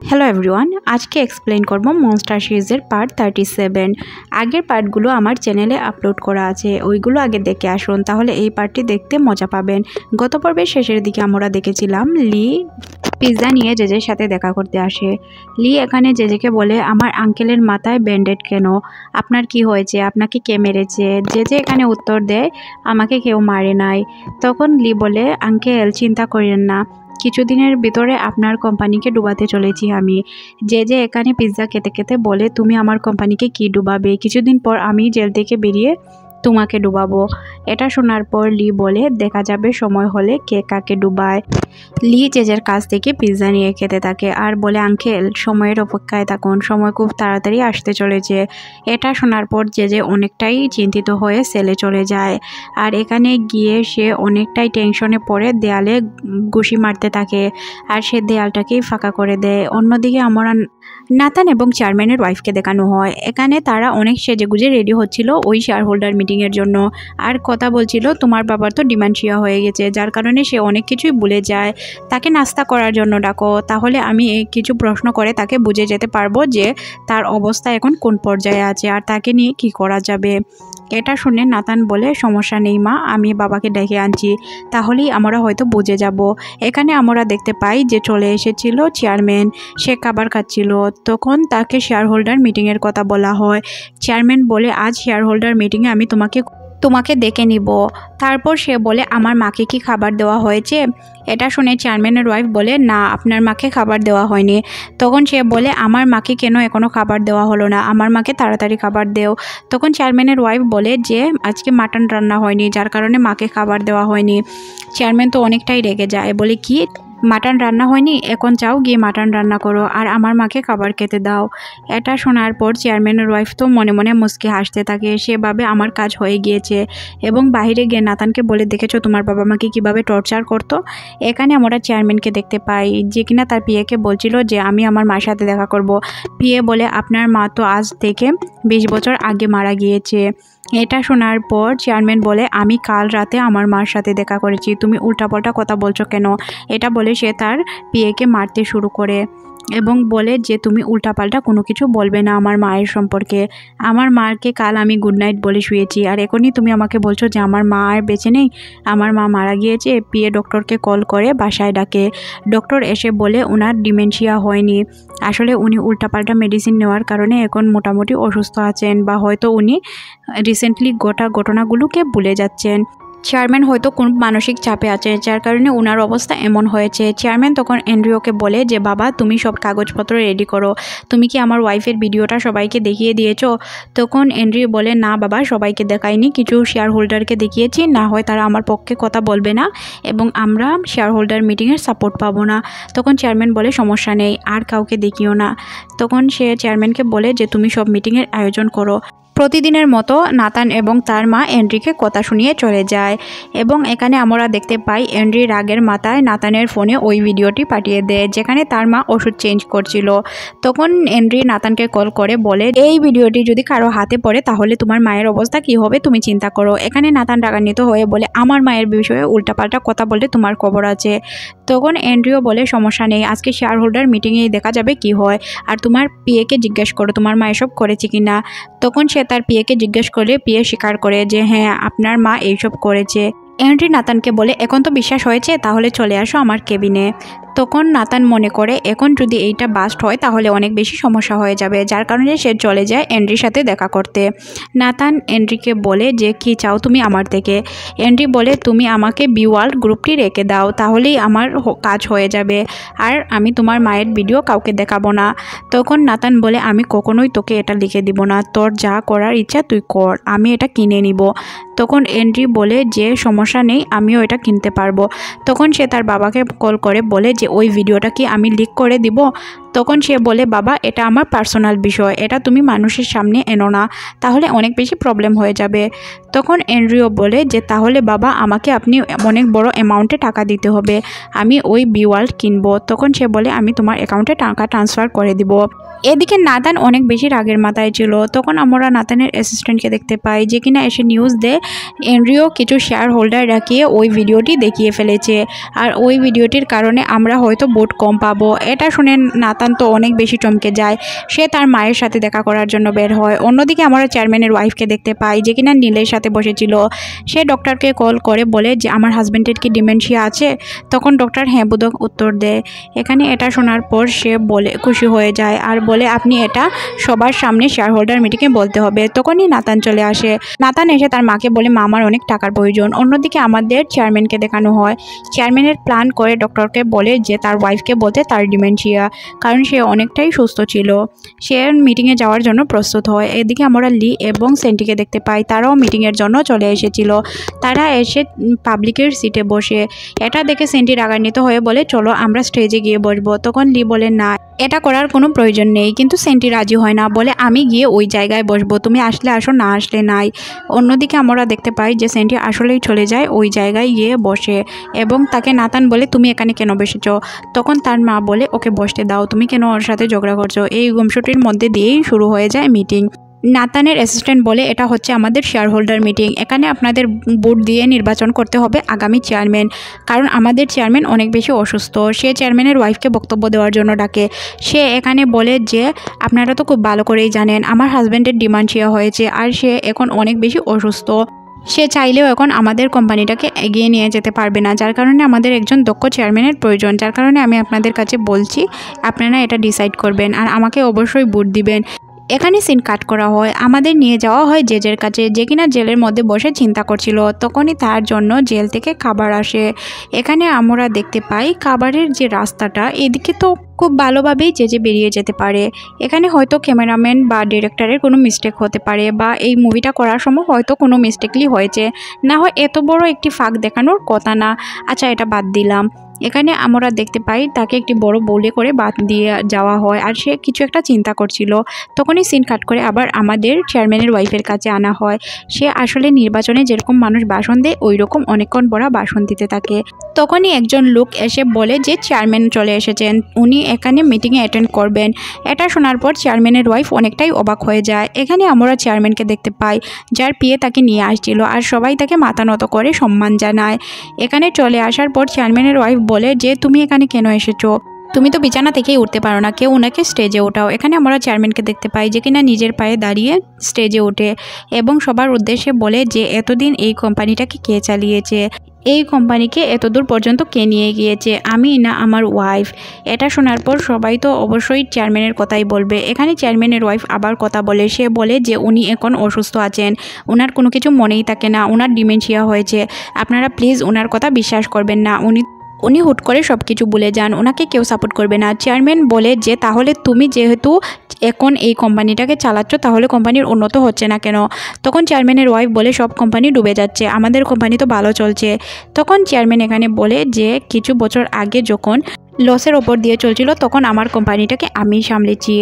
Hello everyone, আজকে explain করব monster সিরিজের পার্ট 37। আগের পার্টগুলো আমার চ্যানেলে আপলোড করা আছে, ওইগুলো আগে দেখে আসুন, তাহলে এই পার্টটি দেখতে মজা পাবেন। গত পর্বের শেষের দিকে আমরা দেখেছিলাম লি পিৎজা নিয়ে জেজের সাথে দেখা করতে আসে। লি এখানে জেজেকে বলে, আমার আঙ্কেলের মাথায় ব্যান্ডেড কেন, আপনার কি হয়েছে, আপনাকে কে মেরেছে? জেজে এখানে উত্তর দেয়, আমাকে কেউ মারে নাই। তখন লি বলে, আঙ্কেল চিন্তা করেন না, কিছুদিনের ভিতরে আপনার কোম্পানিকে ডুবাতে চলেছি আমি। যে এখানে পিৎজা খেতে খেতে বলে, তুমি আমার কোম্পানিকে কি ডুবাবে? কিছুদিন পর আমি জেল থেকে বেরিয়ে তোমাকে ডুবাবো। এটা শোনার পর লি বলে, দেখা যাবে সময় হলে কে কাকে ডুবায়। লি জেজের কাছ থেকে পিৎজা নিয়ে খেতে থাকে আর বলে, আঙ্কেল সময়ের অপেক্ষায় থাকুন, সময় খুব তাড়াতাড়ি আসতে চলেছে। এটা শোনার পর জেজে অনেকটাই চিন্তিত হয়ে সেলে চলে যায়। আর এখানে গিয়ে সে অনেকটাই টেনশনে পড়ে দেয়ালে ঘুষি মারতে থাকে আর সে দেয়ালটাকেই ফাঁকা করে দেয়। অন্যদিকে আমরা নাতান এবং চেয়ারম্যানের ওয়াইফকে দেখানো হয়। এখানে তারা অনেক সেজেগুজে রেডি হচ্ছিল ওই শেয়ার হোল্ডার মিটিংয়ের জন্য, আর কথা বলছিল তোমার বাবার তো ডিমেনশিয়া হয়ে গেছে, যার কারণে সে অনেক কিছুই ভুলে যায়। তাকে নাস্তা করার জন্য ডাকো, তাহলে আমি কিছু প্রশ্ন করে তাকে বুঝে যেতে পারবো যে তার অবস্থা এখন কোন পর্যায়ে আছে আর তাকে নিয়ে কি করা যাবে। এটা শুনে নাতান বলে, সমস্যা নেই মা, আমি বাবাকে ডেকে আনছি, তাহলেই আমরা হয়তো বুঝে যাব। এখানে আমরা দেখতে পাই যে চলে এসেছিল চেয়ারম্যান, সে খাবার খাচ্ছিল। তখন তাকে শেয়ার হোল্ডার মিটিংয়ের কথা বলা হয়। চেয়ারম্যান বলে, আজ শেয়ার হোল্ডার মিটিংয়ে আমি তোমাকে ডেকে নিব। তারপর সে বলে, আমার মাকে কি খাবার দেওয়া হয়েছে? এটা শুনে চেয়ারম্যানের ওয়াইফ বলে, না আপনার মাকে খাবার দেওয়া হয়নি। তখন সে বলে, আমার মাকে কেন এখনও খাবার দেওয়া হলো না, আমার মাকে তাড়াতাড়ি খাবার দেও। তখন চেয়ারম্যানের ওয়াইফ বলে যে আজকে মাটন রান্না হয়নি, যার কারণে মাকে খাবার দেওয়া হয়নি। চেয়ারম্যান তো অনেকটাই রেগে যায়, বলে কি মাটন রান্না হয়নি, এখন যাও গিয়ে মাটন রান্না করো আর আমার মাকে খাবার খেতে দাও। এটা শোনার পর চেয়ারম্যানের ওয়াইফ তো মনে মনে মুচকি হাসতে থাকে, সে ভাবে আমার কাজ হয়ে গিয়েছে এবং বাইরে গিয়ে নাতানকে বলে, দেখেছো তোমার বাবা মাকে কীভাবে টর্চার করতো। এখানে আমরা চেয়ারম্যানকে দেখতে পাই যে কিনা তার পিএকে বলছিল যে আমি আমার মার সাথে দেখা করব। পিএ বলে, আপনার মা তো আজ থেকে 20 বছর আগে মারা গিয়েছে। এটা শোনার পর চেয়ারম্যান বলে, আমি কাল রাতে আমার মার সাথে দেখা করেছি, তুমি উল্টাপাল্টা কথা বলছো কেন? এটা বলে সে তার পিএকে মারতে শুরু করে এবং বলে যে তুমি উল্টাপাল্টা কোনো কিছু বলবে না আমার মায়ের সম্পর্কে। আমার মাকে কাল আমি গুড নাইট বলে শুয়েছি, আর এখনই তুমি আমাকে বলছো যে আমার মা আর বেঁচে নেই, আমার মা মারা গিয়েছে। পিএ ডক্টরকে কল করে বাসায় ডাকে। ডক্টর এসে বলে ওনার ডিমেনশিয়া হয়নি, আসলে উনি উল্টাপাল্টা মেডিসিন নেওয়ার কারণে এখন মোটামুটি অসুস্থ আছেন, বা হয়তো উনি রিসেন্টলি ঘটনাগুলোকে ভুলে যাচ্ছেন। চেয়ারম্যান হয়তো কোন মানসিক চাপে আছে, যার কারণে ওনার অবস্থা এমন হয়েছে। চেয়ারম্যান তখন অ্যান্ড্রিওকে বলে যে বাবা তুমি সব কাগজপত্র রেডি করো, তুমি কি আমার ওয়াইফের ভিডিওটা সবাইকে দেখিয়ে দিয়েছো? তখন অ্যান্ড্রিও বলে, না বাবা সবাইকে দেখাইনি, কিছু শেয়ার হোল্ডারকে দেখিয়েছি, না হয় তারা আমার পক্ষে কথা বলবে না এবং আমরা শেয়ার হোল্ডার মিটিংয়ের সাপোর্ট পাবো না। তখন চেয়ারম্যান বলে, সমস্যা নেই, আর কাউকে দেখিও না। তখন সে চেয়ারম্যানকে বলে যে তুমি সব মিটিংয়ের আয়োজন করো। প্রতিদিনের মতো নাতান এবং তার মা এন্ড্রিকে কথা শুনিয়ে চলে যায় এবং এখানে আমরা দেখতে পাই এন্ড্রি রাগের মাথায় নাতানের ফোনে ওই ভিডিওটি পাঠিয়ে দেয় যেখানে তার মা ওষুধ চেঞ্জ করছিল। তখন এন্ড্রি নাতানকে কল করে বলে, এই ভিডিওটি যদি কারো হাতে পড়ে তাহলে তোমার মায়ের অবস্থা কি হবে তুমি চিন্তা করো। এখানে নাতান রাগান্বিত হয়ে বলে, আমার মায়ের বিষয়ে উল্টাপাল্টা কথা বললে তোমার খবর আছে। তখন এন্ড্রিও বলে, সমস্যা নেই, আজকে শেয়ার হোল্ডার মিটিংয়ে দেখা যাবে কি হয়, আর তোমার পিএকে জিজ্ঞেস করো তোমার মা এসব করেছে কিনা। তখন সে তার পিএকে জিজ্ঞেস করলে পিএ স্বীকার করে যে হ্যাঁ আপনার মা এইসব করেছে। এন্ড্রি নাতানকে বলে, এখন তো বিশ্বাস হয়েছে, তাহলে চলে আসো আমার কেবিনে। তখন নাতান মনে করে এখন যদি এইটা বাস্ট হয় তাহলে অনেক বেশি সমস্যা হয়ে যাবে, যার কারণে সে চলে যায় এন্ড্রির সাথে দেখা করতে। নাতান এন্ড্রিকে বলে যে কি চাও তুমি আমার থেকে? এন্ড্রি বলে, তুমি আমাকে বিওয়ার্ল্ড গ্রুপটি রেখে দাও, তাহলেই আমার কাজ হয়ে যাবে, আর আমি তোমার মায়ের ভিডিও কাউকে দেখাবো না। তখন নাতান বলে, আমি কখনোই তোকে এটা লিখে দিব না, তোর যা করার ইচ্ছা তুই কর, আমি এটা কিনে নিব। তখন এন্ড্রি বলে যে সমস্যা নেই, আমিও এটা কিনতে পারবো। তখন সে তার বাবাকে কল করে বলে যে ওই ভিডিওটা কি আমি লিক করে দিব? তখন সে বলে, বাবা এটা আমার পার্সোনাল বিষয়, এটা তুমি মানুষের সামনে এনো না, তাহলে অনেক বেশি প্রবলেম হয়ে যাবে। তখন এন্ড্রিও বলে যে তাহলে বাবা আমাকে আপনি অনেক বড় অ্যামাউন্টে টাকা দিতে হবে, আমি ওই বিওয়ার্ল্ড কিনবো। তখন সে বলে, আমি তোমার অ্যাকাউন্টে টাকা ট্রান্সফার করে দিব। এদিকে নাতান অনেক বেশি রাগের মাথায় ছিল। তখন আমরা নাতানের অ্যাসিস্ট্যান্টকে দেখতে পাই যে কিনা এসে নিউজ দেয় এন্ড্রিও কিছু শেয়ার হোল্ডার রাখিয়ে ওই ভিডিওটি দেখিয়ে ফেলেছে, আর ওই ভিডিওটির কারণে আমরা হয়তো ভোট কম পাবো। এটা শুনে নাতান নাতান তো অনেক বেশি চমকে যায়। সে তার মায়ের সাথে দেখা করার জন্য বের হয়। অন্যদিকে আমরা চেয়ারম্যানের ওয়াইফকে দেখতে পাই, যে কিনা নীলের সাথে বসেছিল। সে ডক্টরকে কল করে বলে যে আমার হাজব্যান্ডের কি ডিমেনশিয়া আছে? তখন ডক্টর হ্যাঁ বোধক উত্তর দেয়। এখানে এটা শোনার পর সে বলে খুশি হয়ে যায় আর বলে আপনি এটা সবার সামনে শেয়ার হোল্ডার মিটিংয়ে বলতে হবে। তখনই নাতান চলে আসে। নাতান এসে তার মাকে বলে মা আমার অনেক টাকার প্রয়োজন। অন্যদিকে আমাদের চেয়ারম্যানকে দেখানো হয়। চেয়ারম্যানের প্ল্যান করে ডক্টরকে বলে যে তার ওয়াইফকে বলতে তার ডিমেনশিয়া, কারণ সে অনেকটাই সুস্থ ছিল। সে মিটিংয়ে যাওয়ার জন্য প্রস্তুত হয়। এদিকে আমরা লি এবং সেন্টিকে দেখতে পাই, তারাও মিটিংয়ের জন্য চলে এসেছিল। তারা এসে পাবলিকের সিটে বসে। এটা দেখে সেন্টি রাগান্বিত হয়ে বলে চলো আমরা স্টেজে গিয়ে বসবো। তখন লি বলে না, এটা করার কোনো প্রয়োজন নেই। কিন্তু সেন্টি রাজি হয় না, বলে আমি গিয়ে ওই জায়গায় বসবো, তুমি আসলে আসো না আসলে নাই। অন্যদিকে আমরা দেখতে পাই যে সেন্টি আসলেই চলে যায় ওই জায়গায় গিয়ে বসে এবং তাকে নাতান বলে তুমি এখানে কেন বসেছ? তখন তার মা বলে ওকে বসতে দাও, তুমি কেন ওর সাথে ঝগড়া করছো? এই গুমসুটির মধ্যে দিয়েই শুরু হয়ে যায় মিটিং। নাতানের অ্যাসিস্ট্যান্ট বলে এটা হচ্ছে আমাদের শেয়ার হোল্ডার মিটিং, এখানে আপনাদের ভোট দিয়ে নির্বাচন করতে হবে আগামী চেয়ারম্যান, কারণ আমাদের চেয়ারম্যান অনেক বেশি অসুস্থ। সে চেয়ারম্যানের ওয়াইফকে বক্তব্য দেওয়ার জন্য ডাকে। সে এখানে বলে যে আপনারা তো খুব ভালো করেই জানেন আমার হাজব্যান্ডের ডিমেনশিয়া হয়েছে আর সে এখন অনেক বেশি অসুস্থ। সে চাইলেও এখন আমাদের কোম্পানিটাকে এগিয়ে নিয়ে যেতে পারবে না, যার কারণে আমাদের একজন দক্ষ চেয়ারম্যানের প্রয়োজন। যার কারণে আমি আপনাদের কাছে বলছি আপনারা এটা ডিসাইড করবেন আর আমাকে অবশ্যই ভোট দিবেন। এখানে সিন কাট করা হয়, আমাদের নিয়ে যাওয়া হয় জেজের কাছে, যে কিনা জেলের মধ্যে বসে চিন্তা করছিল। তখনই তার জন্য জেল থেকে খাবার আসে। এখানে আমরা দেখতে পাই খাবারের যে রাস্তাটা এদিকে তো খুব ভালোভাবেই জেজে বেরিয়ে যেতে পারে। এখানে হয়তো ক্যামেরাম্যান বা ডিরেক্টরের কোনো মিস্টেক হতে পারে বা এই মুভিটা করার সময় হয়তো কোনো মিস্টেকলি হয়েছে, না হয় এত বড় একটি ফাঁক দেখানোর কথা না। আচ্ছা এটা বাদ দিলাম। এখানে আমরা দেখতে পাই তাকে একটি বড় বউলে করে বাদ দিয়ে যাওয়া হয় আর সে কিছু একটা চিন্তা করছিল। তখনই সিন কাট করে আবার আমাদের চেয়ারম্যানের ওয়াইফের কাছে আনা হয়। সে আসলে নির্বাচনে যেরকম মানুষ ভাষণ দেয় ওই রকম অনেকক্ষণ বড় ভাষণ দিতে থাকে। তখনই একজন লোক এসে বলে যে চেয়ারম্যান চলে এসেছেন, উনি এখানে মিটিংয়ে অ্যাটেন্ড করবেন। এটা শোনার পর চেয়ারম্যানের ওয়াইফ অনেকটাই অবাক হয়ে যায়। এখানে আমরা চেয়ারম্যানকে দেখতে পাই, যার পিয়ে তাকে নিয়ে আসছিল আর সবাই তাকে মাথা নত করে সম্মান জানায়। এখানে চলে আসার পর চেয়ারম্যানের ওয়াইফ বলে যে তুমি এখানে কেন এসেছো? তুমি তো বিছানা থেকেই উঠতে পারো না, কেউ ওনাকে স্টেজে ওঠাও। এখানে আমরা চেয়ারম্যানকে দেখতে পাই যে কিনা নিজের পায়ে দাঁড়িয়ে স্টেজে ওঠে এবং সবার উদ্দেশ্যে বলে যে এতদিন এই কোম্পানিটাকে কে চালিয়েছে, এই কোম্পানিকে এতদূর পর্যন্ত কে নিয়ে গিয়েছে, আমি না আমার ওয়াইফ। এটা শোনার পর সবাই তো অবশ্যই চেয়ারম্যানের কথাই বলবে। এখানে চেয়ারম্যানের ওয়াইফ আবার কথা বলে, সে বলে যে উনি এখন অসুস্থ আছেন, ওনার কোনো কিছু মনেই থাকে না, ওনার ডিমেনশিয়া হয়েছে, আপনারা প্লিজ ওনার কথা বিশ্বাস করবেন না, উনি হুট করে সব কিছু ভুলে যান, ওনাকে কেউ সাপোর্ট করবে না। চেয়ারম্যান বলে যে তাহলে তুমি যেহেতু এখন এই কোম্পানিটাকে চালাচ্ছ তাহলে কোম্পানির উন্নত হচ্ছে না কেন? তখন চেয়ারম্যানের ওয়াইফ বলে সব কোম্পানি ডুবে যাচ্ছে, আমাদের কোম্পানি তো ভালো চলছে। তখন চেয়ারম্যান এখানে বলে যে কিছু বছর আগে যখন লসের ওপর দিয়ে চলছিল তখন আমার কোম্পানিটাকে আমি সামলেছি,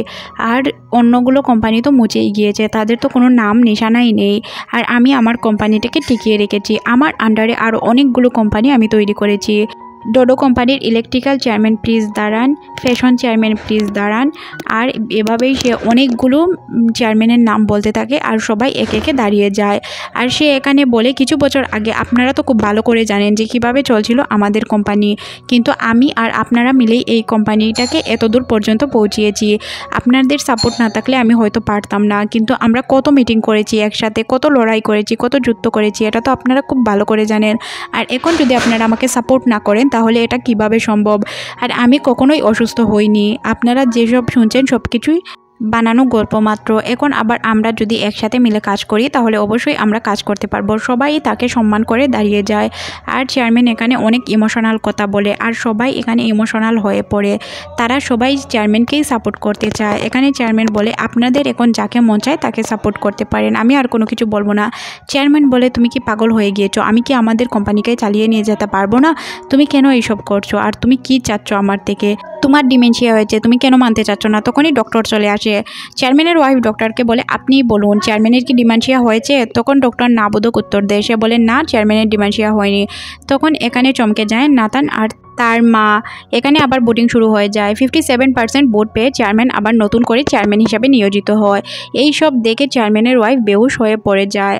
আর অন্যগুলো কোম্পানি তো মুচেই গিয়েছে, তাদের তো কোনো নাম নিশানাই নেই, আর আমি আমার কোম্পানিটাকে টিকিয়ে রেখেছি। আমার আন্ডারে আরও অনেকগুলো কোম্পানি আমি তৈরি করেছি। ডোডো কোম্পানির ইলেকট্রিক্যাল চেয়ারম্যান প্লিজ দাঁড়ান, ফ্যাশন চেয়ারম্যান প্লিজ দাঁড়ান। আর এভাবেই সে অনেকগুলো চেয়ারম্যানের নাম বলতে থাকে আর সবাই একে একে দাঁড়িয়ে যায়। আর সে এখানে বলে কিছু বছর আগে আপনারা তো খুব ভালো করে জানেন যে কিভাবে চলছিল আমাদের কোম্পানি, কিন্তু আমি আর আপনারা মিলেই এই কোম্পানিটাকে এতদূর পর্যন্ত পৌঁছিয়েছি। আপনাদের সাপোর্ট না থাকলে আমি হয়তো পারতাম না, কিন্তু আমরা কত মিটিং করেছি একসাথে, কত লড়াই করেছি, কত যুদ্ধ করেছি, এটা তো আপনারা খুব ভালো করে জানেন। আর এখন যদি আপনারা আমাকে সাপোর্ট না করেন তাহলে এটা কিভাবে সম্ভব? আর আমি কখনোই অসুস্থ হইনি, আপনারা যেসব শুনছেন সব কিছুই বানানো গল্প মাত্র। এখন আবার আমরা যদি একসাথে মিলে কাজ করি তাহলে অবশ্যই আমরা কাজ করতে পারবো। সবাই তাকে সম্মান করে দাঁড়িয়ে যায়। আর চেয়ারম্যান এখানে অনেক ইমোশনাল কথা বলে আর সবাই এখানে ইমোশনাল হয়ে পড়ে, তারা সবাই চেয়ারম্যানকেই সাপোর্ট করতে চায়। এখানে চেয়ারম্যান বলে আপনাদের এখন যাকে মন চায় তাকে সাপোর্ট করতে পারেন, আমি আর কোনো কিছু বলবো না। চেয়ারম্যান বলে তুমি কি পাগল হয়ে গিয়েছো? আমি কি আমাদের কোম্পানিকে চালিয়ে নিয়ে যেতে পারবো না? তুমি কেন এইসব করছো? আর তুমি কি চাচ্ছ আমার থেকে? তোমার ডিমেনশিয়া হয়েছে, তুমি কেন মানতে চাচ্ছ না? তখনই ডক্টর চলে আসে। চেয়ারম্যানের ওয়াইফ ডক্টরকে বলে আপনি বলুন চেয়ারম্যানের কি ডিমেনশিয়া হয়েছে? তখন ডক্টর না বোধক উত্তর দেয়, সে বলে না চেয়ারম্যানের ডিমেনশিয়া হয়নি। তখন এখানে চমকে যায় নাতান আর তার মা। এখানে আবার ভোটিং শুরু হয়ে যায়। 57% ভোট পেয়ে চেয়ারম্যান আবার নতুন করে চেয়ারম্যান হিসাবে নিয়োজিত হয়। এই সব দেখে চেয়ারম্যানের ওয়াইফ বেহুশ হয়ে পড়ে যায়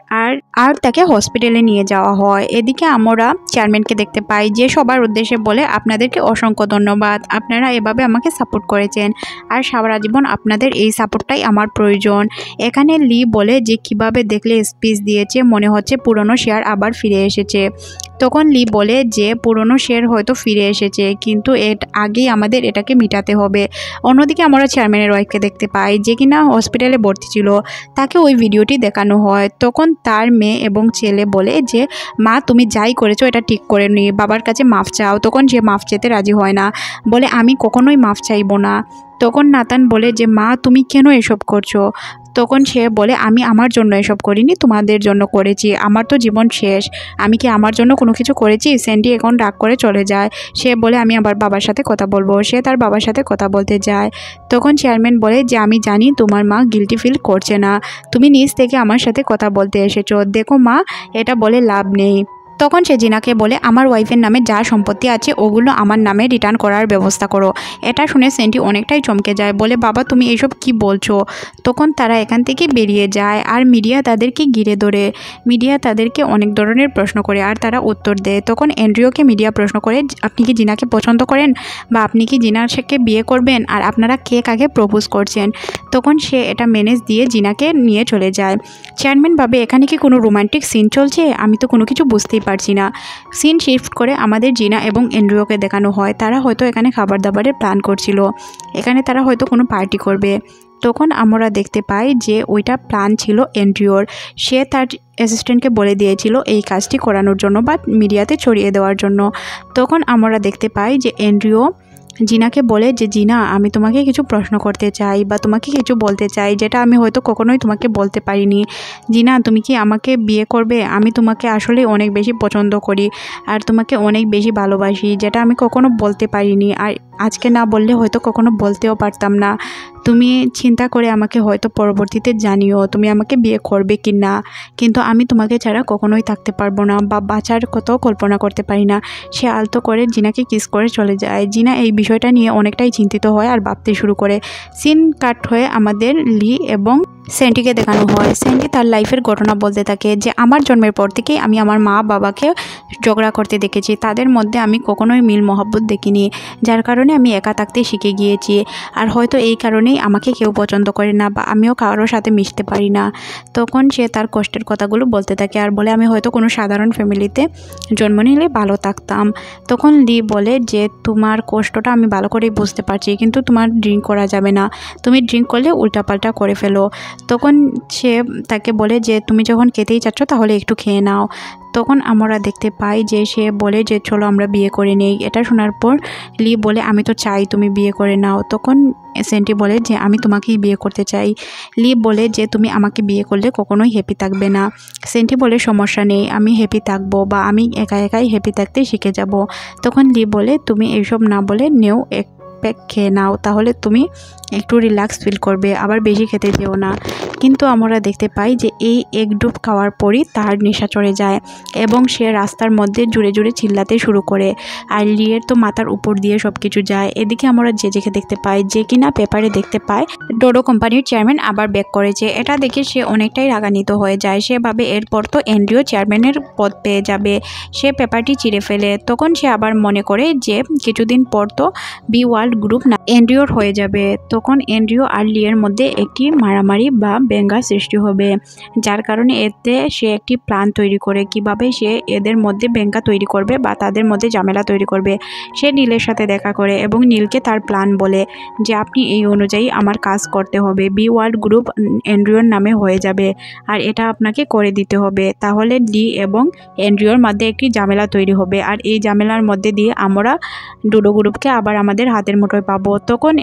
আর তাকে হসপিটালে নিয়ে যাওয়া হয়। এদিকে আমরা চেয়ারম্যানকে দেখতে পাই, যে সবার উদ্দেশ্যে বলে, আপনাদেরকে অসংখ্য ধন্যবাদ, আপনারা এভাবে আমাকে সাপোর্ট করেছেন আর সারা জীবন আপনাদের এই সাপোর্টটাই আমার প্রয়োজন। এখানে লি বলে যে কিভাবে দেখলে স্পিচ দিয়েছে, মনে হচ্ছে পুরনো শেয়ার আবার ফিরে এসেছে। তখন লি বলে যে পুরনো শেয়ার হয়তো ফিরে এসেছে, কিন্তু আগেই আমাদের এটাকে মিটাতে হবে। অন্যদিকে আমরা চেয়ারম্যানের ওয়াইফকে দেখতে পাই, যে কিনা হসপিটালে ভর্তি ছিল। তাকে ওই ভিডিওটি দেখানো হয়। তখন তার মেয়ে এবং ছেলে বলে যে মা, তুমি যাই করেছো এটা ঠিক করে নি, বাবার কাছে মাফ চাও। তখন সে মাফ চেতে রাজি হয় না, বলে আমি কখনোই মাফ চাইবো না। তখন নাতান বলে যে মা, তুমি কেন এসব করছো? তখন সে বলে আমি আমার জন্য এসব করিনি, তোমাদের জন্য করেছি, আমার তো জীবন শেষ, আমি কি আমার জন্য কোনো কিছু করেছি? স্যান্ডি এখন রাগ করে চলে যায়। সে বলে আমি আবার বাবার সাথে কথা বলবো। সে তার বাবার সাথে কথা বলতে যায়। তখন চেয়ারম্যান বলে যে আমি জানি তোমার মা গিল্টি ফিল করছে না, তুমি নিজ থেকে আমার সাথে কথা বলতে এসেছো। দেখো মা, এটা বলে লাভ নেই। তখন সে জিনাকে বলে আমার ওয়াইফের নামে যা সম্পত্তি আছে ওগুলো আমার নামে রিটার্ন করার ব্যবস্থা করো। এটা শুনে সেন্টি অনেকটাই চমকে যায়, বলে বাবা তুমি এইসব কি বলছো? তখন তারা এখান থেকে বেরিয়ে যায় আর মিডিয়া তাদেরকে ঘিরে ধরে। মিডিয়া তাদেরকে অনেক ধরনের প্রশ্ন করে আর তারা উত্তর দেয়। তখন অ্যান্ড্রিওকে মিডিয়া প্রশ্ন করে, আপনি কি জিনাকে পছন্দ করেন বা আপনি কি জিনার সাথে বিয়ে করবেন, আর আপনারা কে কাকে প্রপোজ করছেন? তখন সে এটা ম্যানেজ দিয়ে জিনাকে নিয়ে চলে যায়। চেয়ারম্যান ভাবে এখানে কি কোনো রোমান্টিক সিন চলছে? আমি তো কোনো কিছু বুঝতেই পারছি না। সিন শিফট করে আমাদের জিনা এবং অ্যান্ড্রিওকে দেখানো হয়। তারা হয়তো এখানে খাবার দাবারের প্ল্যান করছিল, এখানে তারা হয়তো কোনো পার্টি করবে। তখন আমরা দেখতে পাই যে ওইটা প্ল্যান ছিল অ্যান্ড্রিওর। সে তার অ্যাসিস্ট্যান্টকে বলে দিয়েছিল এই কাজটি করানোর জন্য বা মিডিয়াতে ছড়িয়ে দেওয়ার জন্য। তখন আমরা দেখতে পাই যে অ্যান্ড্রিও জিনাকে বলে যে জিনা, আমি তোমাকে কিছু প্রশ্ন করতে চাই বা তোমাকে কিছু বলতে চাই, যেটা আমি হয়তো কখনোই তোমাকে বলতে পারিনি। জিনা, তুমি কি আমাকে বিয়ে করবে? আমি তোমাকে আসলে অনেক বেশি পছন্দ করি আর তোমাকে অনেক বেশি ভালোবাসি, যেটা আমি কখনো বলতে পারিনি, আর আজকে না বললে হয়তো কখনো বলতেও পারতাম না। তুমি চিন্তা করে আমাকে হয়তো পরবর্তীতে জানিও তুমি আমাকে বিয়ে করবে কি না, কিন্তু আমি তোমাকে ছাড়া কখনোই থাকতে পারবো না বা বাঁচার কথাও কল্পনা করতে পারি না। সে আলতো করে জিনাকে কিস করে চলে যায়। জিনা এই বিষয়টা নিয়ে অনেকটাই চিন্তিত হয় আর ভাবতে শুরু করে। সিন কাট হয়ে আমাদের লি এবং স্যান্ডিকে দেখানো হয়। স্যান্ডি তার লাইফের ঘটনা বলতে থাকে যে আমার জন্মের পর থেকেই আমি আমার মা বাবাকে ঝগড়া করতে দেখেছি, তাদের মধ্যে আমি কখনোই মিল মহব্বত দেখিনি, যার কারণে আমি একা থাকতে শিখে গিয়েছি, আর হয়তো এই কারণেই আমাকে কেউ পছন্দ করে না বা আমিও কারোর সাথে মিশতে পারি না। তখন সে তার কষ্টের কথাগুলো বলতে থাকে আর বলে আমি হয়তো কোনো সাধারণ ফ্যামিলিতে জন্ম নিলে ভালো থাকতাম। তখন লি বলে যে তোমার কষ্টটা আমি ভালো করেই বুঝতে পারছি, কিন্তু তোমার ড্রিঙ্ক করা যাবে না, তুমি ড্রিঙ্ক করলে উল্টাপাল্টা করে ফেলো। তখন সে তাকে বলে যে তুমি যখন খেতেই চাচ্ছ তাহলে একটু খেয়ে নাও। তখন আমরা দেখতে পাই যে সে বলে যে চলো আমরা বিয়ে করে নেই। এটা শোনার পর লি বলে আমি তো চাই তুমি বিয়ে করে নাও। তখন সেন্টি বলে যে আমি তোমাকেই বিয়ে করতে চাই। লি বলে যে তুমি আমাকে বিয়ে করলে কখনোই হ্যাপি থাকবে না। সেন্টি বলে সমস্যা নেই, আমি হ্যাপি থাকবো বা আমি একা একাই হ্যাপি থাকতে শিখে যাব। তখন লি বলে তুমি এইসব না বলে নেও, এক প্যাক খেয়ে নাও, তাহলে তুমি একটু রিল্যাক্স ফিল করবে, আবার বেশি খেতে যেও না। কিন্তু আমরা দেখতে পাই যে এই এক ডুব খাওয়ার পরই তার নেশা চড়ে যায় এবং সে রাস্তার মধ্যে জুড়ে জুড়ে চিল্লাতে শুরু করে, আর লিয়ের তো মাথার উপর দিয়ে সব কিছু যায়। এদিকে আমরা জেজেকে দেখতে পাই, যে কিনা পেপারে দেখতে পায় ডোডো কোম্পানির চেয়ারম্যান আবার ব্যাক করেছে। এটা দেখে সে অনেকটাই রাগান্বিত হয়ে যায়। সে ভাবে এরপর তো অ্যান্ড্রিও চেয়ারম্যানের পদ পেয়ে যাবে। সে পেপারটি চিড়ে ফেলে। তখন সে আবার মনে করে যে কিছুদিন পর তো বি ওয়ার্ল্ড গ্রুপ না অ্যান্ড্রিওর হয়ে যাবে। তখন অ্যান্ড্রিও আর লিয়ের মধ্যে একটি মারামারি বা ব্যঙ্গা সৃষ্টি হবে, যার কারণে এতে সে একটি প্ল্যান তৈরি করে কিভাবে সে এদের মধ্যে ব্যঙ্গা তৈরি করবে বা তাদের মধ্যে ঝামেলা তৈরি করবে। সে নীলের সাথে দেখা করে এবং নীলকে তার প্ল্যান বলে যে আপনি এই অনুযায়ী আমার কাজ করতে হবে, বি ওয়ার্ল্ড গ্রুপ অ্যান্ড্রিওর নামে হয়ে যাবে আর এটা আপনাকে করে দিতে হবে, তাহলে লি এবং অ্যান্ড্রিওর মধ্যে একটি ঝামেলা তৈরি হবে আর এই ঝামেলার মধ্যে দিয়ে আমরা ডোডো গ্রুপকে আবার আমাদের হাতের মুঠোয় পাবো। তখন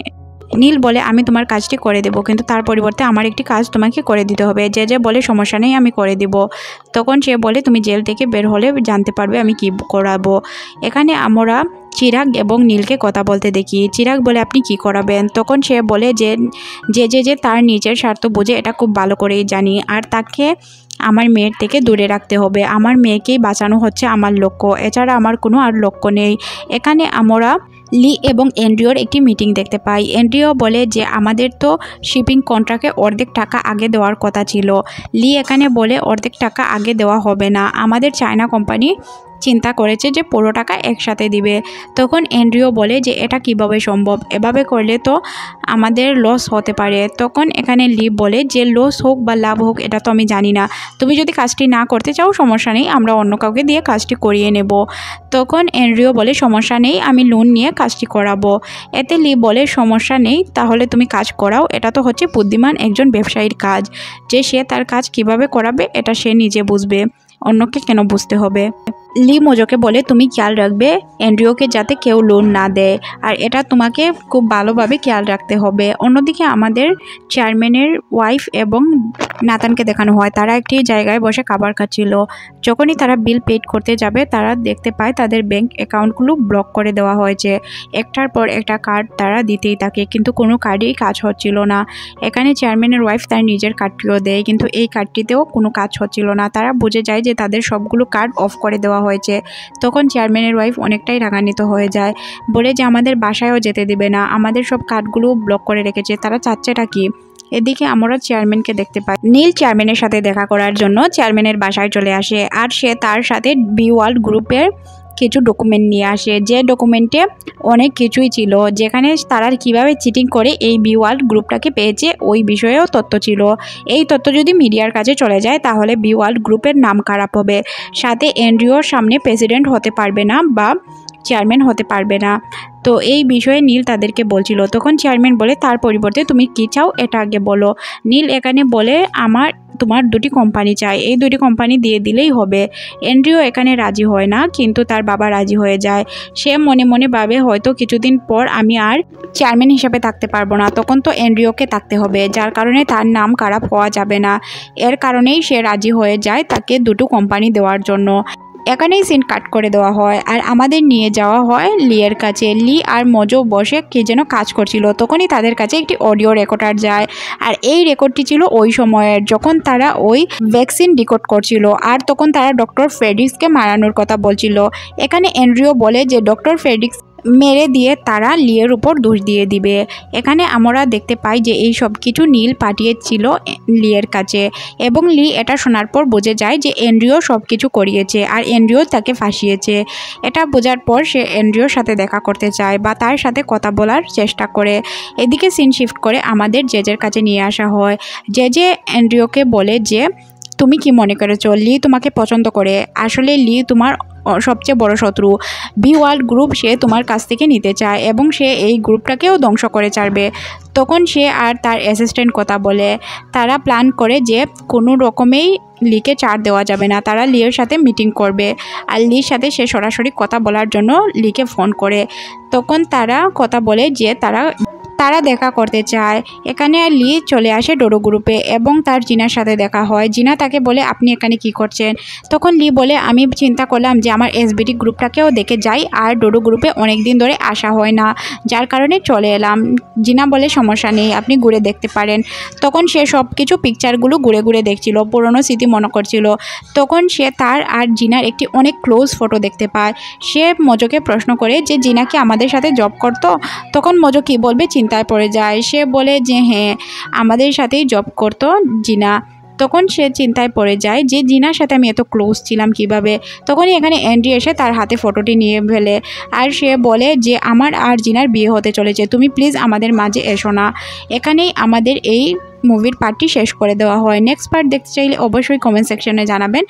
নীল বলে আমি তোমার কাজটি করে দেব, কিন্তু তার পরিবর্তে আমার একটি কাজ তোমাকে করে দিতে হবে। যে বলে সমস্যা নেই, আমি করে দিব। তখন সে বলে তুমি জেল থেকে বের হলে জানতে পারবে আমি কি করাবো। এখানে আমরা চিরাগ এবং নীলকে কথা বলতে দেখি। চিরাগ বলে আপনি কি করাবেন? তখন সে বলে যে তার নিজের স্বার্থ বুঝে এটা খুব ভালো করেই জানি, আর তাকে আমার মেয়ের থেকে দূরে রাখতে হবে। আমার মেয়েকেই বাঁচানো হচ্ছে আমার লক্ষ্য, এছাড়া আমার কোনো আর লক্ষ্য নেই। এখানে আমরা লি এবং এন্ড্রিওর একটি মিটিং দেখতে পাই। এন্ড্রিও বলে যে আমাদের তো শিপিং কন্ট্রাক্টে অর্ধেক টাকা আগে দেওয়ার কথা ছিল। লি এখানে বলে অর্ধেক টাকা আগে দেওয়া হবে না, আমাদের চায়না কোম্পানি চিন্তা করেছে যে পুরো টাকা একসাথে দিবে। তখন এন্ড্রিও বলে যে এটা কিভাবে সম্ভব, এভাবে করলে তো আমাদের লস হতে পারে। তখন এখানে লি বলে যে লস হোক বা লাভ হোক এটা তো আমি জানি না, তুমি যদি কাজটি না করতে চাও সমস্যা নেই, আমরা অন্য কাউকে দিয়ে কাজটি করিয়ে নেব। তখন এন্ড্রিও বলে সমস্যা নেই, আমি লোন নিয়ে কাজটি করাবো। এতে লি বলে সমস্যা নেই, তাহলে তুমি কাজ করাও, এটা তো হচ্ছে বুদ্ধিমান একজন ব্যবসায়ীর কাজ, যে সে তার কাজ কিভাবে করাবে এটা সে নিজে বুঝবে, অন্যকে কেন বুঝতে হবে। লি মোজোকে বলে তুমি খেয়াল রাখবে এন্ড্রিওকে যাতে কেউ লোন না দেয়, আর এটা তোমাকে খুব ভালোভাবে খেয়াল রাখতে হবে। অন্যদিকে আমাদের চেয়ারম্যানের ওয়াইফ এবং নাতানকে দেখানো হয়, তারা একটি জায়গায় বসে খাবার খাচ্ছিল। যখনই তারা বিল পেড করতে যাবে তারা দেখতে পায় তাদের ব্যাংক অ্যাকাউন্টগুলো ব্লক করে দেওয়া হয়েছে। একটার পর একটা কার্ড তারা দিতেই থাকে, কিন্তু কোনো কার্ডেই কাজ হচ্ছিল না। এখানে চেয়ারম্যানের ওয়াইফ তার নিজের কার্ডটিও দেয়, কিন্তু এই কার্ডটিতেও কোনো কাজ হচ্ছিল না। তারা বুঝে যায় যে তাদের সবগুলো কার্ড অফ করে দেওয়া হয়েছে। তখন চেয়ারম্যানের ওয়াইফ অনেকটাই রাগান্বিত হয়ে যায়, বলে যে আমাদের বাসায়ও যেতে দিবে না, আমাদের সব কার্ডগুলো ব্লক করে রেখেছে, তারা চাচ্ছেটা কি। এদিকে আমরা চেয়ারম্যানকে দেখতে পাই। নীল চেয়ারম্যানের সাথে দেখা করার জন্য চেয়ারম্যানের বাসায় চলে আসে, আর সে তার সাথে বি ওয়ার্ল্ড গ্রুপের কিছু ডকুমেন্ট নিয়ে আসে, যে ডকুমেন্টে অনেক কিছুই ছিল, যেখানে তারা কিভাবে চিটিং করে এই বি ওয়ার্ল্ড গ্রুপটাকে পেয়েছে ওই বিষয়েও তথ্য ছিল। এই তথ্য যদি মিডিয়ার কাছে চলে যায় তাহলে বি ওয়ার্ল্ড গ্রুপের নাম খারাপ হবে, সাথে এন্ড্রিওর সামনে প্রেসিডেন্ট হতে পারবে না বা চেয়ারম্যান হতে পারবে না। তো এই বিষয়ে নীল তাদেরকে বলছিল। তখন চেয়ারম্যান বলে তার পরিবর্তে তুমি কী চাও এটা আগে বলো। নীল এখানে বলে তোমার দুটি কোম্পানি চাই, এই দুটি কোম্পানি দিয়ে দিলেই হবে। এন্ড্রিও এখানে রাজি হয় না, কিন্তু তার বাবা রাজি হয়ে যায়। সে মনে মনে ভাবে হয়তো কিছুদিন পর আমি আর চেয়ারম্যান হিসেবে থাকতে পারবো না, তখন তো এন্ড্রিওকে থাকতে হবে, যার কারণে তার নাম খারাপ হওয়া যাবে না। এর কারণেই সে রাজি হয়ে যায় তাকে দুটো কোম্পানি দেওয়ার জন্য। এখানেই সিন কাট করে দেওয়া হয়, আর আমাদের নিয়ে যাওয়া হয় লিয়ের কাছে। লি আর মোজো বসে কে যেন কাজ করছিল, তখনই তাদের কাছে একটি অডিও রেকর্ডার যায়, আর এই রেকর্ডটি ছিল ওই সময়ের যখন তারা ওই ভ্যাকসিন ডিকোড করছিল, আর তখন তারা ডক্টর ফ্রেডরিক্সকে মারানোর কথা বলছিল। এখানে এন্ড্রিও বলে যে ডক্টর ফ্রেডরিক্স মেরে দিয়ে তারা লিয়ের উপর দোষ দিয়ে দিবে। এখানে আমরা দেখতে পাই যে এই সব কিছু নীল পাঠিয়েছিল লিয়ের কাছে, এবং লি এটা শোনার পর বুঝে যায় যে এন্ড্রিও সব কিছু করিয়েছে আর এন্ড্রিও তাকে ফাঁসিয়েছে। এটা বোঝার পর সে এন্ড্রিওর সাথে দেখা করতে চায় বা তার সাথে কথা বলার চেষ্টা করে। এদিকে সিন শিফট করে আমাদের জেজের কাছে নিয়ে আসা হয়। জেজে এন্ড্রিওকে বলে যে তুমি কি মনে করেছো লি তোমাকে পছন্দ করে? আসলে লি তোমার সবচেয়ে বড় শত্রু। বি ওয়ার্ল্ড গ্রুপ সে তোমার কাছ থেকে নিতে চায় এবং সে এই গ্রুপটাকেও ধ্বংস করে ছাড়বে। তখন সে আর তার অ্যাসিস্ট্যান্ট কথা বলে, তারা প্ল্যান করে যে কোনো রকমেই লিকে ছাড় দেওয়া যাবে না। তারা লির সাথে মিটিং করবে, আর লির সাথে সে সরাসরি কথা বলার জন্য লিকে ফোন করে। তখন তারা কথা বলে যে তারা দেখা করতে চায়। এখানে লি চলে আসে ডোডো গ্রুপে এবং তার জিনার সাথে দেখা হয়। জিনা তাকে বলে আপনি এখানে কি করছেন? তখন লি বলে আমি চিন্তা করলাম যে আমার এসবিটি গ্রুপটাকেও দেখে যাই, আর ডোডো গ্রুপে অনেক দিন ধরে আসা হয় না, যার কারণে চলে এলাম। জিনা বলে সমস্যা নেই, আপনি ঘুরে দেখতে পারেন। তখন সে সব কিছু পিকচারগুলো ঘুরে ঘুরে দেখছিল, পুরনো স্মৃতি মনে করছিল। তখন সে তার আর জিনার একটি অনেক ক্লোজ ফটো দেখতে পায়। সে মোজোকে প্রশ্ন করে যে জিনা কি আমাদের সাথে জব করতো? তখন মোজো কি বলবে চিন্তায় পড়ে যায়। সে বলে যে হ্যাঁ, আমাদের সাথেই জব করতো জিনা। তখন সে চিন্তায় পড়ে যায় যে জিনার সাথে আমি এত ক্লোজ ছিলাম কিভাবে। তখনই এখানে এন্ড্রি এসে তার হাতে ফটোটি নিয়ে ফেলে, আর সে বলে যে আমার আর জিনার বিয়ে হতে চলেছে, তুমি প্লিজ আমাদের মাঝে এসো না। এখানেই আমাদের এই মুভির পার্টটি শেষ করে দেওয়া হয়। নেক্সট পার্ট দেখতে চাইলে অবশ্যই কমেন্ট সেকশনে জানাবেন।